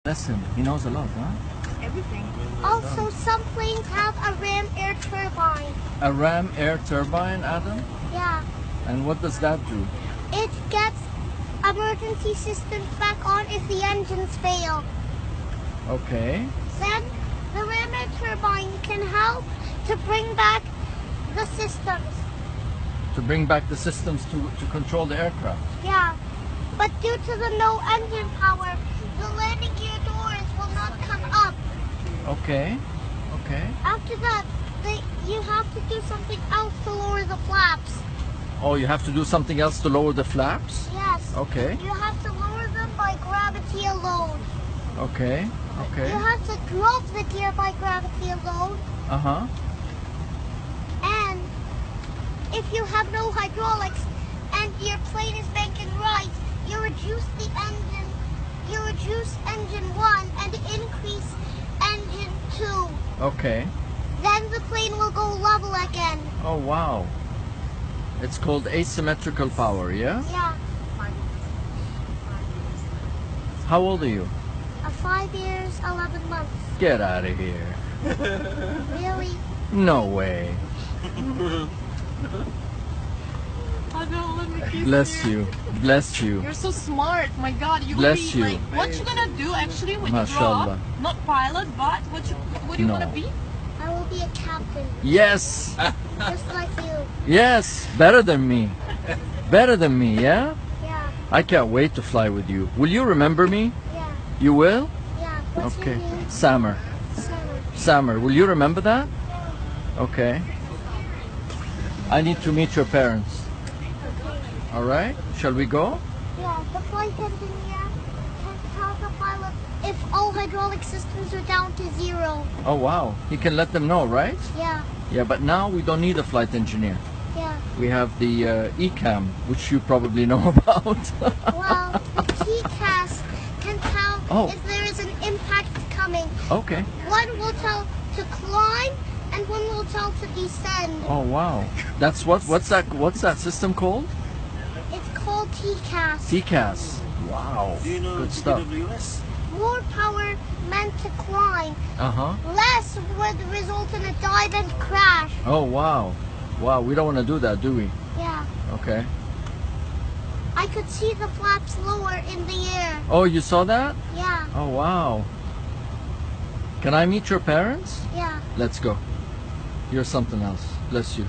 Bless him. He knows a lot, huh? Everything. Also, some planes have a ram air turbine. A ram air turbine, Adam? Yeah. And what does that do? It gets emergency systems back on if the engines fail. Okay. Then the ram air turbine can help to bring back the systems. To bring back the systems to control the aircraft. Yeah. But due to the no engine power, the landing gear doors will not come up. Okay. Okay. After that, you have to do something else to lower the flaps. Oh, you have to do something else to lower the flaps? Yes. Okay. You have to lower them by gravity alone. Okay. Okay. You have to drop the gear by gravity alone. Uh-huh. And if you have no hydraulics and your plane is banking right, you reduce the engine. You reduce engine 1 and increase engine 2. Okay. Then the plane will go level again. Oh, wow. It's called asymmetrical power, yeah? Yeah. How old are you? 5 years, 11 months. Get out of here. Really? No way. Oh no, let me kiss Bless you. Bless you. You're so smart. My God, you Bless will be you. like, what you gonna do actually when you grow Mashallah. up? Not pilot, but what do you No. wanna be? I will be a captain, Yes. just like you. Yes. Better than me. Better than me, yeah? Yeah, I can't wait to fly with you. Will you remember me? yeah, You will? yeah. What's Okay. your name? Sammer. Sarah. Sammer. Will you remember that? Okay. I need to meet your parents. Okay. All right? Shall we go? Yeah, the flight engineer can tell the pilot if all hydraulic systems are down to 0. Oh, wow. He can let them know, right? Yeah, Yeah, but now we don't need a flight engineer. yeah. We have the ECAM, which you probably know about. Well, the TCAS can tell Oh. if there is an impact coming. Okay. One will tell to climb, and one will tell to descend. Oh, wow. That's what's that system called? It's called TCAS. TCAS. Wow. Do you know Good stuff. TWS? More power meant to climb. Uh-huh. Less would result in a dive and crash. Oh, wow. Wow, we don't want to do that, do we? Yeah. Okay. I could see the flaps lower in the air. Oh, you saw that? Yeah. Oh, wow. Can I meet your parents? Yeah. Let's go. You're something else. Bless you.